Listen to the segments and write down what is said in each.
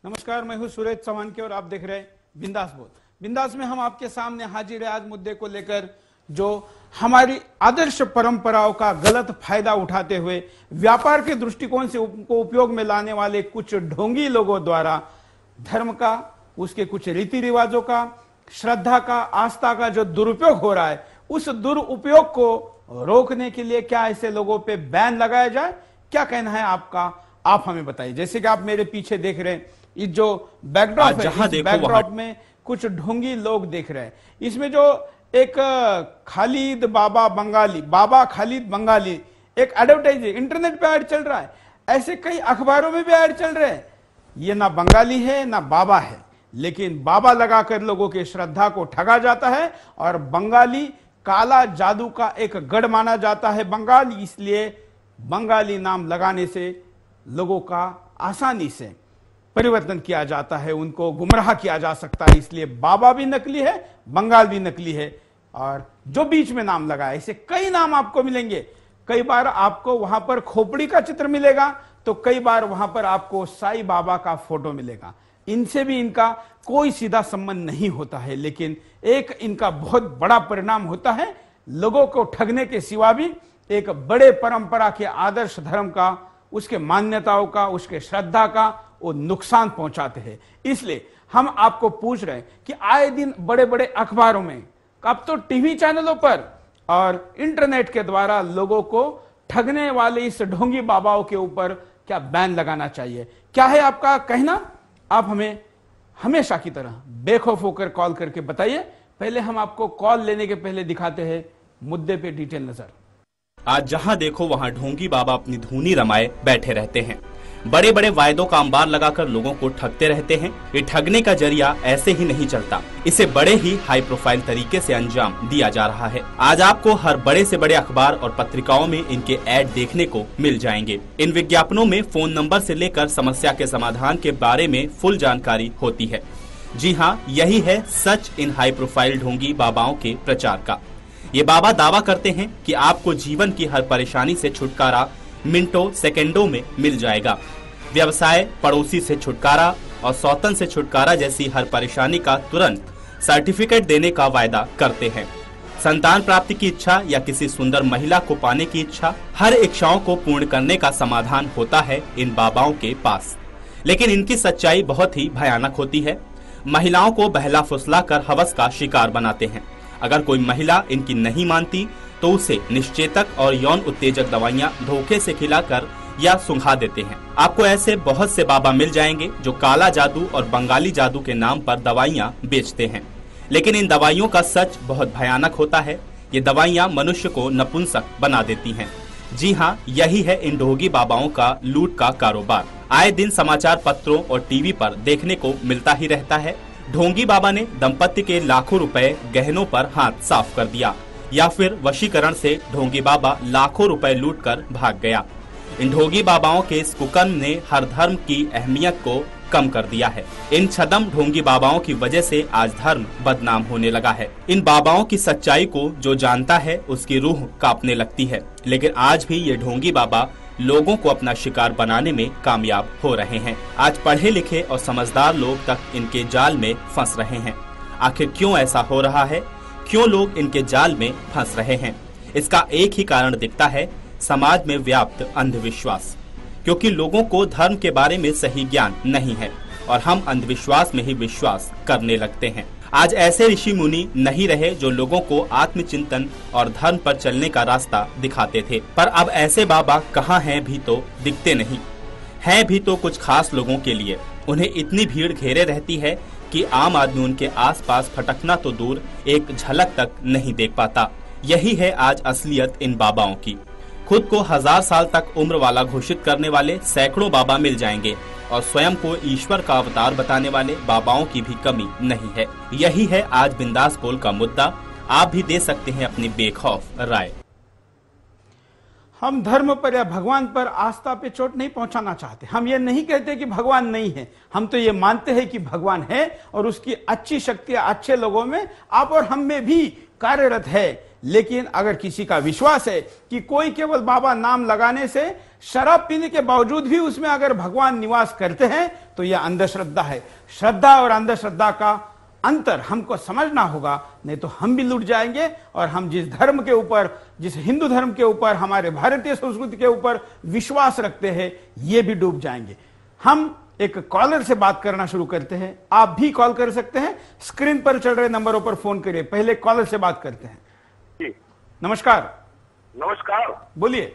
नमस्कार, मैं हूं सुरेश चौहान के और आप देख रहे हैं बिंदास बोल। बिंदास में हम आपके सामने हाजिर है आज मुद्दे को लेकर जो हमारी आदर्श परंपराओं का गलत फायदा उठाते हुए व्यापार के दृष्टिकोण से उनको उपयोग में लाने वाले कुछ ढोंगी लोगों द्वारा धर्म का, उसके कुछ रीति रिवाजों का, श्रद्धा का, आस्था का जो दुरुपयोग हो रहा है, उस दुरुपयोग को रोकने के लिए क्या ऐसे लोगों पे बैन लगाया जाए? क्या कहना है आपका, आप हमें बताइए। जैसे कि आप मेरे पीछे देख रहे हैं, ये जो बैकड्रॉप है, इस बैकड्रॉप में कुछ ढोंगी लोग देख रहे हैं। इसमें जो एक खालिद बाबा बंगाली, बाबा खालिद बंगाली एक एडवर्टाइज है, इंटरनेट पे ऐड चल रहा है, ऐसे कई अखबारों में भी ऐड चल रहे हैं। ये ना बंगाली है ना बाबा है, लेकिन बाबा लगाकर लोगों की श्रद्धा को ठगा जाता है और बंगाली काला जादू का एक गढ़ माना जाता है बंगाल, इसलिए बंगाली नाम लगाने से लोगों का आसानी से परिवर्तन किया जाता है, उनको गुमराह किया जा सकता है। इसलिए बाबा भी नकली है, बंगाल भी नकली है, और जो बीच में नाम लगा है, ऐसे कई नाम आपको मिलेंगे। कई बार आपको वहां पर खोपड़ी का चित्र मिलेगा, तो कई बार वहां पर आपको साईं बाबा का फोटो मिलेगा। इनसे भी इनका कोई सीधा संबंध नहीं होता है, लेकिन एक इनका बहुत बड़ा परिणाम होता है। लोगों को ठगने के सिवा भी एक बड़े परंपरा के आदर्श धर्म का, उसके मान्यताओं का, उसके श्रद्धा का वो नुकसान पहुंचाते हैं। इसलिए हम आपको पूछ रहे हैं कि आए दिन बड़े बड़े अखबारों में, अब तो टीवी चैनलों पर और इंटरनेट के द्वारा लोगों को ठगने वाले इस ढोंगी बाबाओं के ऊपर क्या बैन लगाना चाहिए? क्या है आपका कहना? आप हमें हमेशा की तरह बेखौफ होकर कॉल करके बताइए। पहले हम आपको कॉल लेने के पहले दिखाते हैं मुद्दे पे डिटेल नजर। आज जहां देखो वहां ढोंगी बाबा अपनी धूनी रमाए बैठे रहते हैं। बड़े बड़े वायदों का अंबार लगाकर लोगों को ठगते रहते हैं। ये ठगने का जरिया ऐसे ही नहीं चलता, इसे बड़े ही हाई प्रोफाइल तरीके से अंजाम दिया जा रहा है। आज आपको हर बड़े से बड़े अखबार और पत्रिकाओं में इनके ऐड देखने को मिल जाएंगे। इन विज्ञापनों में फोन नंबर से लेकर समस्या के समाधान के बारे में फुल जानकारी होती है। जी हाँ, यही है सच इन हाई प्रोफाइल ढोंगी बाबाओं के प्रचार का। ये बाबा दावा करते हैं कि आपको जीवन की हर परेशानी से छुटकारा मिनटों सेकंडों में मिल जाएगा। व्यवसाय, पड़ोसी से छुटकारा और सौतन से छुटकारा जैसी हर परेशानी का तुरंत सर्टिफिकेट देने का वायदा करते हैं। संतान प्राप्ति की इच्छा या किसी सुंदर महिला को पाने की इच्छा, हर इच्छाओं को पूर्ण करने का समाधान होता है इन बाबाओं के पास। लेकिन इनकी सच्चाई बहुत ही भयानक होती है। महिलाओं को बहला फुसला कर हवस का शिकार बनाते हैं। अगर कोई महिला इनकी नहीं मानती तो उसे निश्चेतक और यौन उत्तेजक दवाइयां धोखे से खिलाकर या सुंघा देते हैं। आपको ऐसे बहुत से बाबा मिल जाएंगे जो काला जादू और बंगाली जादू के नाम पर दवाइयां बेचते हैं। लेकिन इन दवाइयों का सच बहुत भयानक होता है। ये दवाइयां मनुष्य को नपुंसक बना देती हैं। जी हाँ, यही है इन ढोंगी बाबाओं का लूट का कारोबार। आए दिन समाचार पत्रों और टीवी पर देखने को मिलता ही रहता है। ढोंगी बाबा ने दंपति के लाखों रुपए गहनों पर हाथ साफ कर दिया, या फिर वशीकरण से ढोंगी बाबा लाखों रुपए लूटकर भाग गया। इन ढोंगी बाबाओं के इस कुकर्म ने हर धर्म की अहमियत को कम कर दिया है। इन छदम ढोंगी बाबाओं की वजह से आज धर्म बदनाम होने लगा है। इन बाबाओं की सच्चाई को जो जानता है उसकी रूह कांपने लगती है। लेकिन आज भी ये ढोंगी बाबा लोगों को अपना शिकार बनाने में कामयाब हो रहे हैं। आज पढ़े लिखे और समझदार लोग तक इनके जाल में फंस रहे हैं। आखिर क्यों ऐसा हो रहा है? क्यों लोग इनके जाल में फंस रहे हैं? इसका एक ही कारण दिखता है, समाज में व्याप्त अंधविश्वास। क्योंकि लोगों को धर्म के बारे में सही ज्ञान नहीं है और हम अंधविश्वास में ही विश्वास करने लगते हैं। आज ऐसे ऋषि मुनि नहीं रहे जो लोगों को आत्मचिंतन और धर्म पर चलने का रास्ता दिखाते थे। पर अब ऐसे बाबा कहाँ हैं भी तो दिखते नहीं। हैं भी तो कुछ खास लोगों के लिए। उन्हें इतनी भीड़ घेरे रहती है कि आम आदमी उनके आसपास फटकना तो दूर, एक झलक तक नहीं देख पाता। यही है आज असलियत इन बाबाओं की। खुद को 1000 साल तक उम्र वाला घोषित करने वाले सैकड़ों बाबा मिल जाएंगे और स्वयं को ईश्वर का अवतार बताने वाले बाबाओं की भी कमी नहीं है। यही है आज बिंदास बोल का मुद्दा। आप भी दे सकते हैं अपनी बेखौफ राय। हम धर्म पर या भगवान पर आस्था पे चोट नहीं पहुंचाना चाहते। हम ये नहीं कहते कि भगवान नहीं है। हम तो ये मानते हैं कि भगवान है और उसकी अच्छी शक्तियां अच्छे लोगों में, आप और हम में भी कार्यरत है। लेकिन अगर किसी का विश्वास है कि कोई केवल बाबा नाम लगाने से, शराब पीने के बावजूद भी उसमें अगर भगवान निवास करते हैं, तो यह अंधश्रद्धा है। श्रद्धा और अंधश्रद्धा का अंतर हमको समझना होगा, नहीं तो हम भी लुट जाएंगे और हम जिस धर्म के ऊपर, जिस हिंदू धर्म के ऊपर, हमारे भारतीय संस्कृति के ऊपर विश्वास रखते हैं, ये भी डूब जाएंगे। हम एक कॉलर से बात करना शुरू करते हैं। आप भी कॉल कर सकते हैं, स्क्रीन पर चल रहे नंबरों पर फोन करिए। पहले कॉलर से बात करते हैं जी। नमस्कार। नमस्कार, बोलिए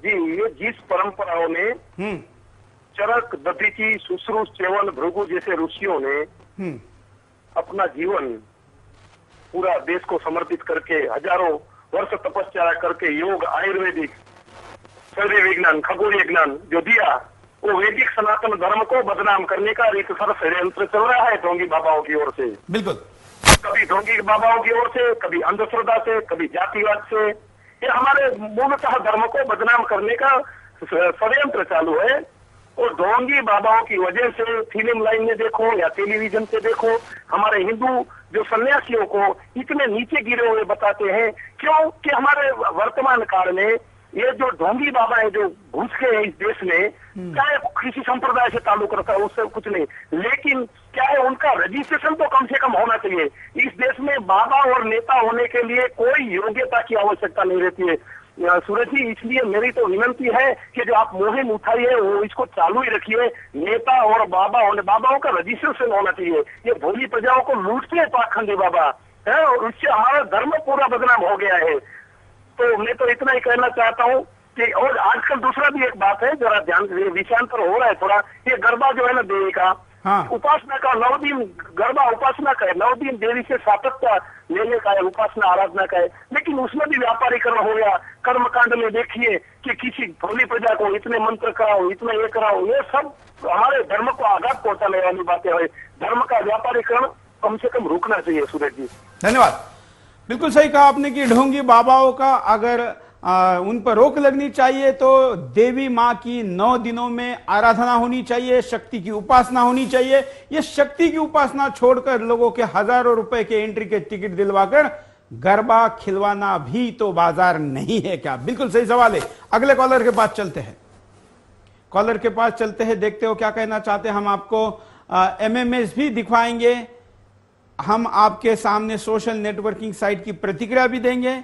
जी। ये जिस परंपराओं ने चरक, दधीची, शुश्रूष, च्यवन, भृगु जैसे ऋषियों ने अपना जीवन पूरा देश को समर्पित करके हजारों वर्ष तपस्या करके योग, आयुर्वेदिक, शरीर विज्ञान, खगोलीय ज्ञान जो दिया, वो वैदिक सनातन धर्म को बदनाम करने का एक सर षड्यंत्र चल रहा है ढोंगी बाबाओं की ओर से। बिल्कुल, कभी ढोंगी बाबाओं की ओर से, कभी अंधश्रद्धा से, कभी जातिवाद से। ये हमारे मूलतः धर्म को बदनाम करने का षड्यंत्र चालू है। और ढोंगी बाबाओं की वजह से फिल्म लाइन में देखो या टेलीविजन पे देखो, हमारे हिंदू जो सन्यासियों को इतने नीचे गिरे हुए बताते हैं। क्यों कि हमारे वर्तमान काल में ये जो ढोंगी बाबा है जो घुस गए हैं इस देश में, चाहे किसी संप्रदाय से ताल्लुक रखता है, उससे कुछ नहीं, लेकिन क्या है, उनका रजिस्ट्रेशन तो कम से कम होना चाहिए। इस देश में बाबा और नेता होने के लिए कोई योग्यता की आवश्यकता नहीं रहती है। सूरज जी, इसलिए मेरी तो विनंती है कि जो आप मुहिम उठाई है वो इसको चालू ही रखिए। नेता और बाबा होने, बाबाओं का रजिस्ट्रेशन होना चाहिए। ये भोली प्रजाओं को लूटते हैं पाखंडी बाबा है, और इससे हमारा धर्म पूरा बदनाम हो गया है। तो मैं तो इतना ही कहना चाहता हूँ कि, और आजकल दूसरा भी एक बात है, जरा ध्यान, विषयांतर हो रहा है थोड़ा। ये गरबा जो है ना देवी का, उपासना का, 9 दिन गरबा उपासना का है, 9 दिन देवी से सातत्य लेने का है, उपासना आराधना का है, लेकिन उसमें भी व्यापारीकरण हो गया। कर्मकांड में देखिए कि किसी भोली प्रजा को इतने मंत्र कराओ, इतना ये कराओ, ये सब हमारे धर्म को आघात पहुंचाने वाली बातें है। धर्म का व्यापारीकरण कम से कम रुकना चाहिए। सूरज जी, धन्यवाद। बिल्कुल सही कहा आपने कि ढोंगी बाबाओं का अगर उन पर रोक लगनी चाहिए तो देवी माँ की 9 दिनों में आराधना होनी चाहिए, शक्ति की उपासना होनी चाहिए। ये शक्ति की उपासना छोड़कर लोगों के हजारों रुपए के एंट्री के टिकट दिलवाकर गरबा खिलवाना भी तो बाजार नहीं है क्या? बिल्कुल सही सवाल है। अगले कॉलर के पास चलते हैं। कॉलर के पास चलते हैं, देखते हो क्या कहना चाहते हैं। हम आपको एमएमएस भी दिखवाएंगे, हम आपके सामने सोशल नेटवर्किंग साइट की प्रतिक्रिया भी देंगे।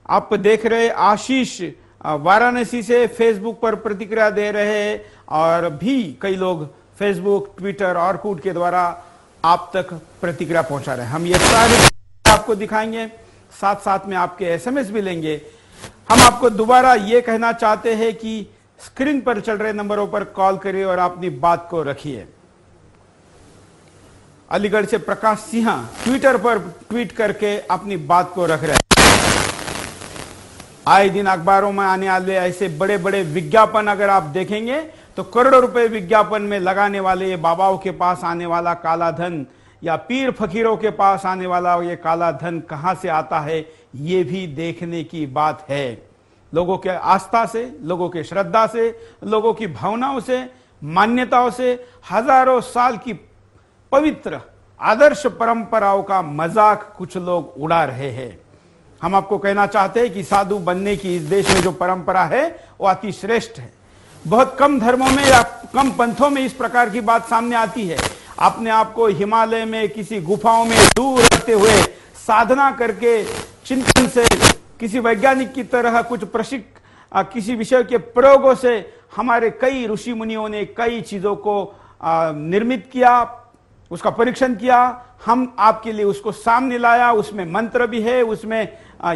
आप देख रहे आशीष वाराणसी से फेसबुक पर प्रतिक्रिया दे रहे हैं, और भी कई लोग फेसबुक, ट्विटर और कूट के द्वारा आप तक प्रतिक्रिया पहुंचा रहे हैं। हम ये सारे आपको दिखाएंगे, साथ साथ में आपके एसएमएस भी लेंगे। हम आपको दोबारा ये कहना चाहते हैं कि स्क्रीन पर चल रहे नंबरों पर कॉल करिए और अपनी बात को रखिए। अलीगढ़ से प्रकाश सिंह ट्विटर पर ट्वीट करके अपनी बात को रख रहे हैं। आए दिन अखबारों में आने वाले ऐसे बड़े बड़े विज्ञापन अगर आप देखेंगे तो करोड़ों रुपए विज्ञापन में लगाने वाले ये बाबाओं के पास आने वाला काला धन, या पीर फकीरों के पास आने वाला ये काला धन कहां से आता है, ये भी देखने की बात है। लोगों के आस्था से, लोगों के श्रद्धा से, लोगों की भावनाओं से, मान्यताओं से, हजारों साल की पवित्र आदर्श परंपराओं का मजाक कुछ लोग उड़ा रहे हैं। हम आपको कहना चाहते हैं कि साधु बनने की इस देश में जो परंपरा है वो अति श्रेष्ठ है। बहुत कम धर्मों में या कम पंथों में इस प्रकार की बात सामने आती है। अपने आप को हिमालय में किसी गुफाओं में दूर रहते हुए साधना करके, चिंतन से, किसी वैज्ञानिक की तरह कुछ किसी विषय के प्रयोगों से हमारे कई ऋषि मुनियों ने कई चीजों को निर्मित किया, उसका परीक्षण किया। हम आपके लिए उसको सामने लाया। उसमें मंत्र भी है, उसमें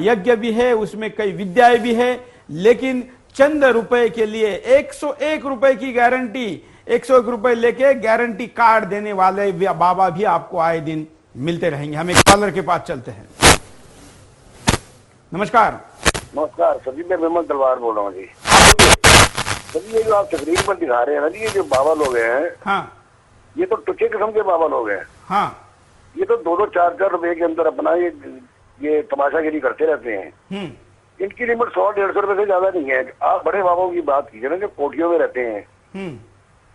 यज्ञ भी है, उसमें कई विद्याएं भी है, लेकिन चंद रुपए के लिए 101 रुपए की गारंटी, 101 रुपए लेके गारंटी कार्ड देने वाले बाबा भी आपको आए दिन मिलते रहेंगे। हम एक कॉलर के पास चलते हैं। नमस्कार। नमस्कार सर जी, मैं विमल तलवार बोल रहा हूँ जी। सर जी, ये जो आप तकरीर पर दिखा रहे हैं ना जी, ये जो बाबा लोग हैं, हाँ, ये तो टुचे किस्म के बाबा लोग हैं। हाँ, ये तो 2-2, 4-4 रुपए के अंदर अपना ये तमाशागिरी करते रहते हैं। इनकी लिमिट 100-150 रुपए से ज्यादा नहीं है। आप बड़े बाबाओं की बात कीजिए ना, जो कोठियों में रहते हैं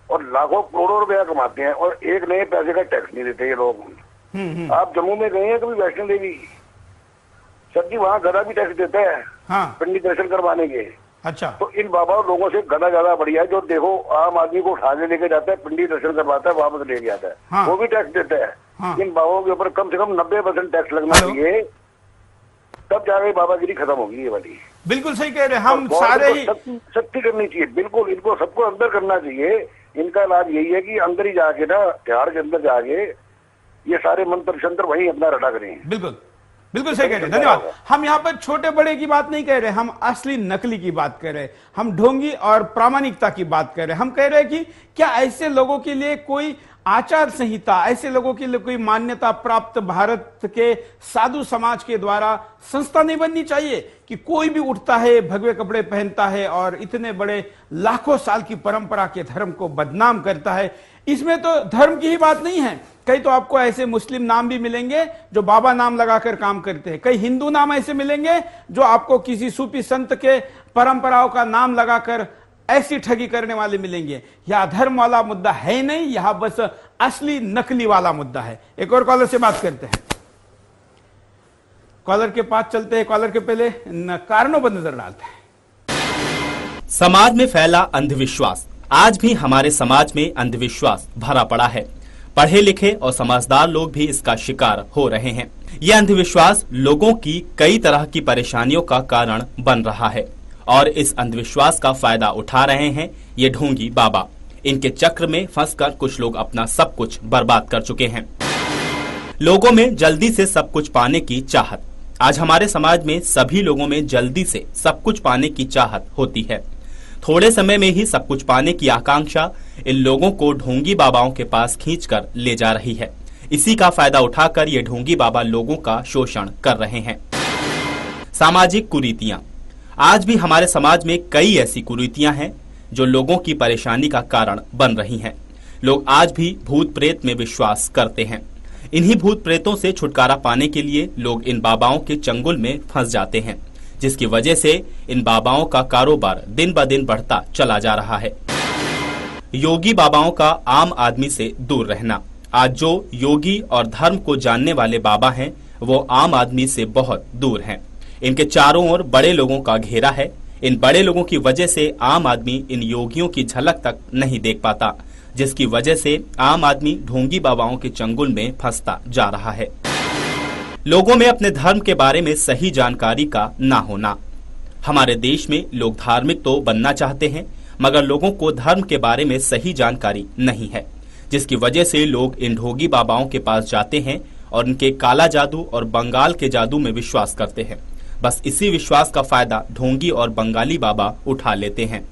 और लाखों करोड़ों रुपया कमाते हैं और एक नए पैसे का टैक्स नहीं देते ये लोग। आप जम्मू में गए हैं कभी वैष्णो देवी? सर जी वहाँ गधा भी टैक्स देते हैं। हाँ। पंडित दर्शन करवाने के। अच्छा। तो इन बाबा लोगों से गधा ज्यादा बढ़िया है, जो देखो आम आदमी को उठा के लेके जाता है, पंडित दर्शन करवाता है, वापस ले आता है। हाँ। वो भी टैक्स देते हैं। हाँ। इन बाबाओं के ऊपर कम से कम 90% टैक्स लगना चाहिए, तब जाके बाबागिरी खत्म होगी ये वाली। बिल्कुल सही कह रहे हैं। हम सारे ही सख्ती करनी चाहिए, बिल्कुल इनको सबको अंदर करना चाहिए। इनका इलाज यही है कि अंदर ही जाके ना, तिहाड़ के अंदर जाके ये सारे मंत्र शंत्र वही अपना रटा करें। बिल्कुल बिल्कुल सही कह रहे हैं, धन्यवाद। हम यहाँ पर छोटे बड़े की बात नहीं कह रहे, हम असली नकली की बात कर रहे हैं, हम ढोंगी और प्रामाणिकता की बात कर रहे हैं। हम कह रहे हैं कि क्या ऐसे लोगों के लिए कोई आचार संहिता, ऐसे लोगों के लिए कोई मान्यता प्राप्त भारत के साधु समाज के द्वारा संस्था नहीं बननी चाहिए कि कोई भी उठता है, भगवे कपड़े पहनता है और इतने बड़े लाखों साल की परंपरा के धर्म को बदनाम करता है। इसमें तो धर्म की ही बात नहीं है, कई तो आपको ऐसे मुस्लिम नाम भी मिलेंगे जो बाबा नाम लगाकर काम करते हैं, कई हिंदू नाम ऐसे मिलेंगे जो आपको किसी सूफी संत के परंपराओं का नाम लगाकर ऐसी ठगी करने वाले मिलेंगे। यह धर्म वाला मुद्दा है नहीं, यह बस असली नकली वाला मुद्दा है। एक और कॉलर से बात करते हैं, कॉलर के पास चलते हैं। कॉलर के पहले कारणों पर नजर डालते हैं। समाज में फैला अंधविश्वास। आज भी हमारे समाज में अंधविश्वास भरा पड़ा है। पढ़े लिखे और समझदार लोग भी इसका शिकार हो रहे हैं। यह अंधविश्वास लोगों की कई तरह की परेशानियों का कारण बन रहा है और इस अंधविश्वास का फायदा उठा रहे हैं ये ढोंगी बाबा। इनके चक्र में फंसकर कुछ लोग अपना सब कुछ बर्बाद कर चुके हैं। लोगों में जल्दी से सब कुछ पाने की चाहत। आज हमारे समाज में सभी लोगों में जल्दी से सब कुछ पाने की चाहत होती है। थोड़े समय में ही सब कुछ पाने की आकांक्षा इन लोगों को ढोंगी बाबाओं के पास खींचकर ले जा रही है। इसी का फायदा उठाकर ये ढोंगी बाबा लोगों का शोषण कर रहे हैं। सामाजिक कुरीतियां। आज भी हमारे समाज में कई ऐसी कुरीतियां हैं जो लोगों की परेशानी का कारण बन रही हैं। लोग आज भी भूत प्रेत में विश्वास करते हैं। इन्हीं भूत प्रेतों से छुटकारा पाने के लिए लोग इन बाबाओं के चंगुल में फंस जाते हैं, जिसकी वजह से इन बाबाओं का कारोबार दिन ब दिन बढ़ता चला जा रहा है। योगी बाबाओं का आम आदमी से दूर रहना। आज जो योगी और धर्म को जानने वाले बाबा हैं वो आम आदमी से बहुत दूर हैं। इनके चारों ओर बड़े लोगों का घेरा है। इन बड़े लोगों की वजह से आम आदमी इन योगियों की झलक तक नहीं देख पाता, जिसकी वजह से आम आदमी ढोंगी बाबाओं के चंगुल में फंसता जा रहा है। लोगों में अपने धर्म के बारे में सही जानकारी का ना होना। हमारे देश में लोग धार्मिक तो बनना चाहते हैं, मगर लोगों को धर्म के बारे में सही जानकारी नहीं है, जिसकी वजह से लोग इन ढोंगी बाबाओं के पास जाते हैं और इनके काला जादू और बंगाल के जादू में विश्वास करते हैं। बस इसी विश्वास का फायदा ढोंगी और बंगाली बाबा उठा लेते हैं।